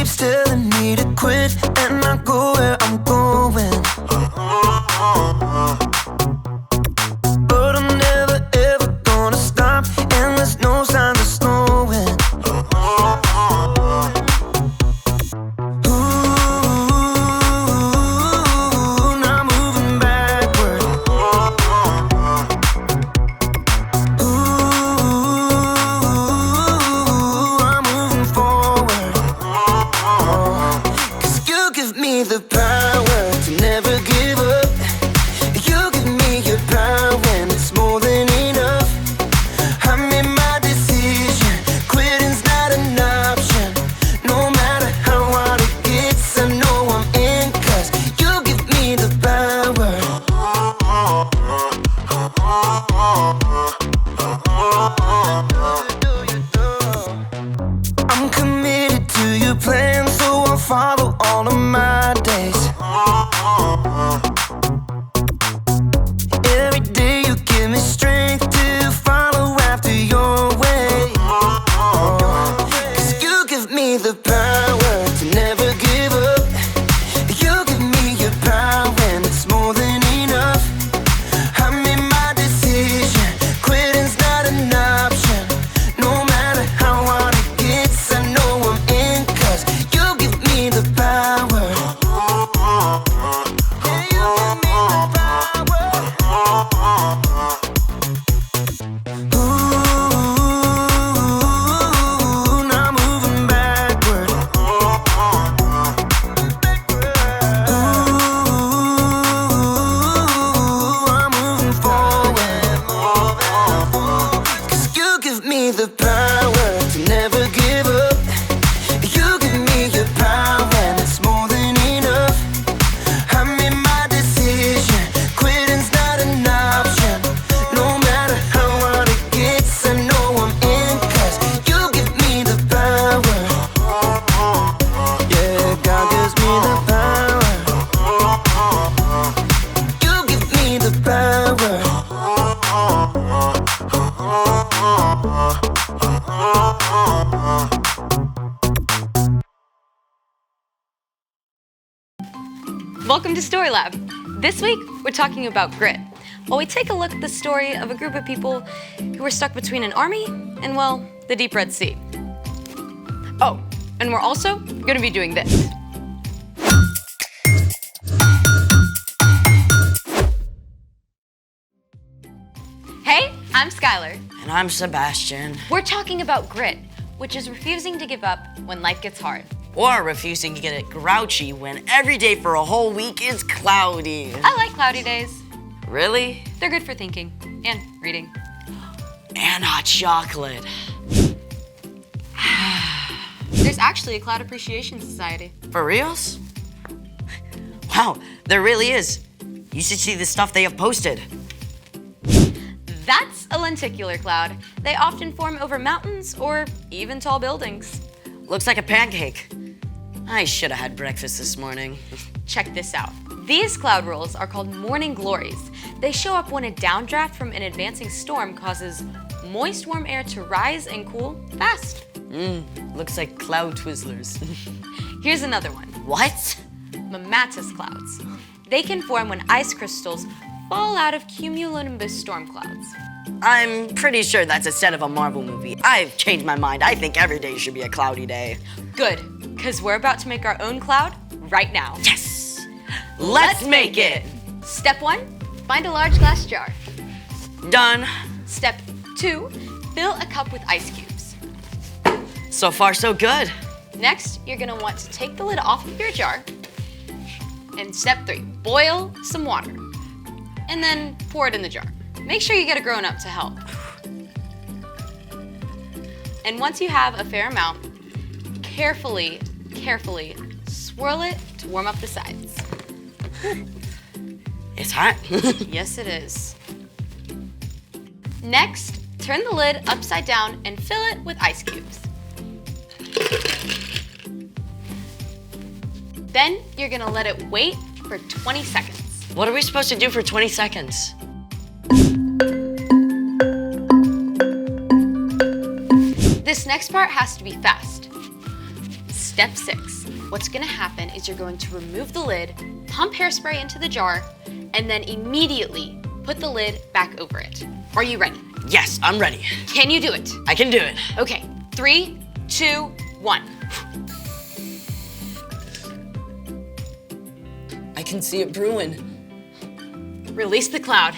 keeps telling me to quit and not go where I'm going. But I'm never ever gonna stop, and there's no sign of slowing. Ooh, now moving backward. Ooh, I'm moving forward. 'Cause you give me the power to never give up. You give me your power when it's more than enough. I made my decision, quitting's not an option. No matter how hard it gets, I know I'm in, 'cause you give me the power. I'm committed to your plan, so I'll follow all of my days. Every day you give me strength to follow after your way. 'Cause you give me the power to never give up. You give me your power when it's more than enough. I made my decision, quitting's not an option. No matter how hard it gets, I know I'm in, 'cause you give me the power. Yeah, you give me the power. Ooh, now moving backward. Ooh, I'm moving forward. 'Cause you give me the power to never give up. You give me your power when it's more than enough. I made my decision, quitting's not an option. No matter how hard it gets, I know I'm in, 'cause you give me the power. Yeah, God gives me the power. You give me the power. Welcome to Story Lab. This week, we're talking about grit, while we take a look at the story of a group of people who were stuck between an army and, well, the deep Red Sea. Oh, and we're also going to be doing this. Hey, I'm Skylar. And I'm Sebastian. We're talking about grit, which is refusing to give up when life gets hard. Or refusing to get grouchy when every day for a whole week is cloudy. I like cloudy days. Really? They're good for thinking and reading. And hot chocolate. There's actually a Cloud Appreciation Society. For reals? Wow, there really is. You should see the stuff they have posted. That's a lenticular cloud. They often form over mountains or even tall buildings. Looks like a pancake. I should have had breakfast this morning. Check this out. These cloud rolls are called morning glories. They show up when a downdraft from an advancing storm causes moist, warm air to rise and cool fast. Looks like cloud twizzlers. Here's another one. What? Mammatus clouds. They can form when ice crystals fall out of cumulonimbus storm clouds. I'm pretty sure that's a set of a Marvel movie. I've changed my mind. I think every day should be a cloudy day. Good, because we're about to make our own cloud right now. Yes! Let's make it! Step 1, find a large glass jar. Done. Step 2, fill a cup with ice cubes. So far, so good. Next, you're gonna want to take the lid off of your jar. And step 3, boil some water. And then pour it in the jar. Make sure you get a grown-up to help. And once you have a fair amount, carefully swirl it to warm up the sides. It's hot. Yes, it is. Next, turn the lid upside down and fill it with ice cubes. Then you're gonna let it wait for 20 seconds. What are we supposed to do for 20 seconds? This next part has to be fast. Step 6. What's gonna happen is you're going to remove the lid, pump hairspray into the jar, and then immediately put the lid back over it. Are you ready? Yes, I'm ready. Can you do it? I can do it. Okay, 3, 2, 1. I can see it brewing. Release the cloud.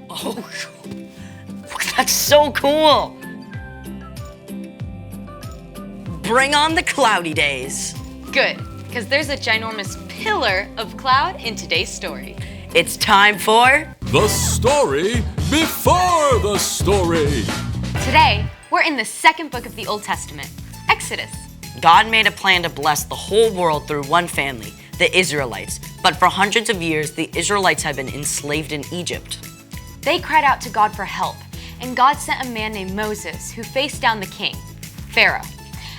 Oh, that's so cool. Bring on the cloudy days. Good, because there's a ginormous pillar of cloud in today's story. It's time for The story before the story. Today, we're in the second book of the Old Testament, Exodus. God made a plan to bless the whole world through one family, the Israelites. But for hundreds of years, the Israelites had been enslaved in Egypt. They cried out to God for help, and God sent a man named Moses who faced down the king, Pharaoh.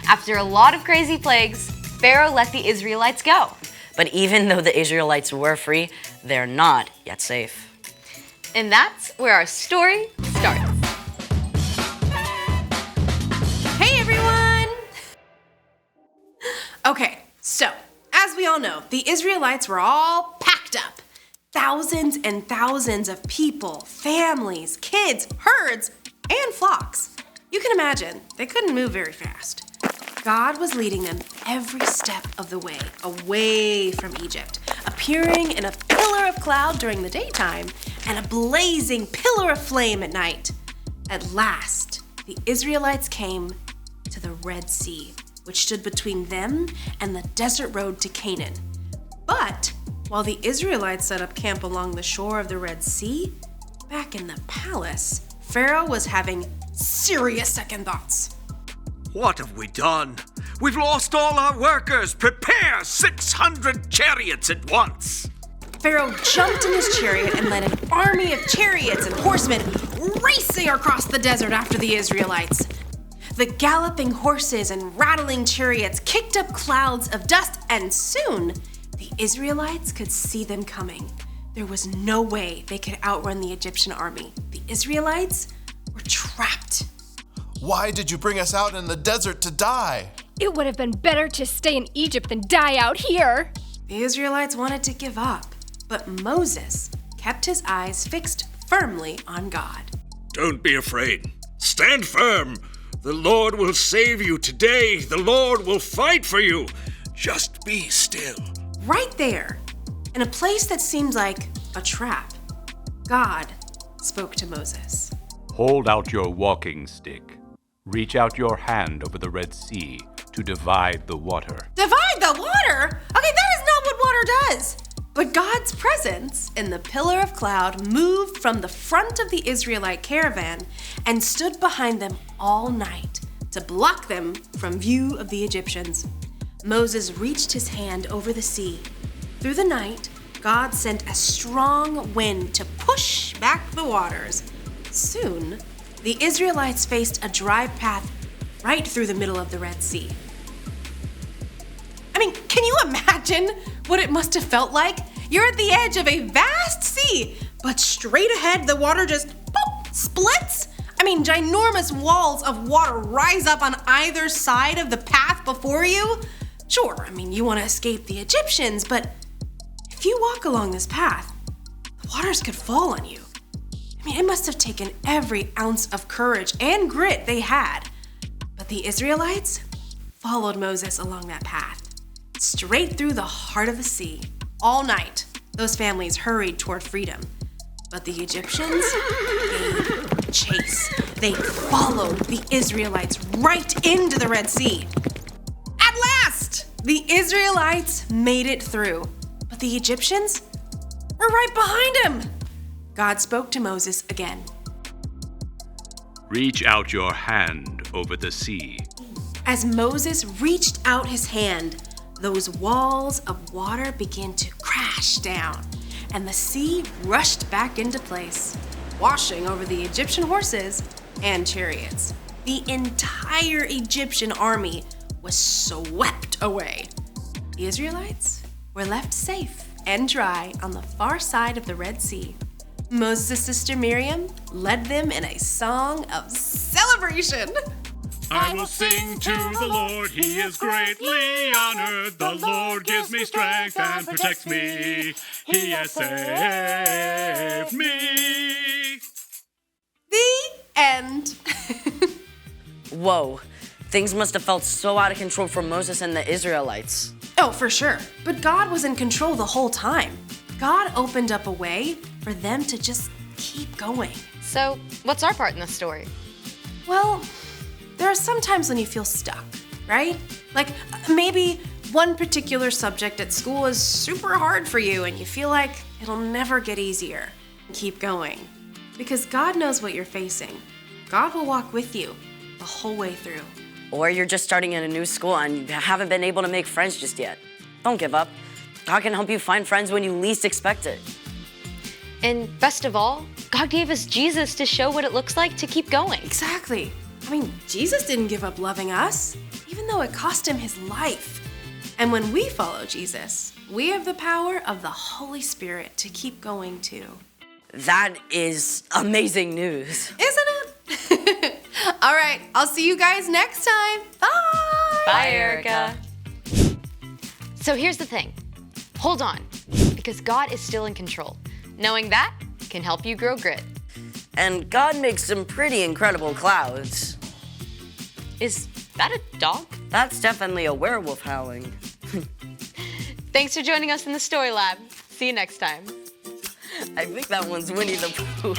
After a lot of crazy plagues, Pharaoh let the Israelites go. But even though the Israelites were free, they're not yet safe. And that's where our story starts. Hey everyone! Okay, so as we all know, the Israelites were all packed up. Thousands and thousands of people, families, kids, herds, and flocks. You can imagine, they couldn't move very fast. God was leading them every step of the way, away from Egypt, appearing in a pillar of cloud during the daytime and a blazing pillar of flame at night. At last, the Israelites came to the Red Sea, which stood between them and the desert road to Canaan. But while the Israelites set up camp along the shore of the Red Sea, back in the palace, Pharaoh was having serious second thoughts. What have we done? We've lost all our workers. Prepare 600 chariots at once. Pharaoh jumped in his chariot and led an army of chariots and horsemen racing across the desert after the Israelites. The galloping horses and rattling chariots kicked up clouds of dust, and soon the Israelites could see them coming. There was no way they could outrun the Egyptian army. The Israelites were trapped. Why did you bring us out in the desert to die? It would have been better to stay in Egypt than die out here. The Israelites wanted to give up, but Moses kept his eyes fixed firmly on God. Don't be afraid. Stand firm. The Lord will save you today. The Lord will fight for you. Just be still. Right there, in a place that seemed like a trap, God spoke to Moses. Hold out your walking stick. Reach out your hand over the Red Sea to divide the water. Divide the water? Okay, that is not what water does. But God's presence in the pillar of cloud moved from the front of the Israelite caravan and stood behind them all night to block them from view of the Egyptians. Moses reached his hand over the sea. Through the night, God sent a strong wind to push back the waters. Soon, the Israelites faced a dry path right through the middle of the Red Sea. I mean, can you imagine what it must have felt like? You're at the edge of a vast sea, but straight ahead the water just splits. I mean, ginormous walls of water rise up on either side of the path before you. Sure, I mean, you want to escape the Egyptians, but if you walk along this path, the waters could fall on you. I mean, it must have taken every ounce of courage and grit they had. But the Israelites followed Moses along that path, straight through the heart of the sea. All night, those families hurried toward freedom. But the Egyptians gave chase. They followed the Israelites right into the Red Sea. At last, the Israelites made it through. But the Egyptians were right behind them. God spoke to Moses again. Reach out your hand over the sea. As Moses reached out his hand, those walls of water began to crash down, and the sea rushed back into place, washing over the Egyptian horses and chariots. The entire Egyptian army was swept away. The Israelites were left safe and dry on the far side of the Red Sea. Moses' sister Miriam led them in a song of celebration. I will sing to the Lord, He is greatly honored. The Lord gives me strength and protects me. He has saved me. The end. Whoa, things must have felt so out of control for Moses and the Israelites. Oh, for sure. But God was in control the whole time. God opened up a way for them to just keep going. So, what's our part in the story? Well, there are some times when you feel stuck, right? Like maybe one particular subject at school is super hard for you and you feel like it'll never get easier. Keep going. Because God knows what you're facing. God will walk with you the whole way through. Or you're just starting in a new school and you haven't been able to make friends just yet. Don't give up. God can help you find friends when you least expect it. And best of all, God gave us Jesus to show what it looks like to keep going. Exactly. I mean, Jesus didn't give up loving us, even though it cost him his life. And when we follow Jesus, we have the power of the Holy Spirit to keep going too. That is amazing news. Isn't it? All right, I'll see you guys next time. Bye. Bye, Erica. So here's the thing. Hold on, because God is still in control. Knowing that can help you grow grit. And God makes some pretty incredible clouds. Is that a dog? That's definitely a werewolf howling. Thanks for joining us in the Story Lab. See you next time. I think that one's Winnie the Pooh.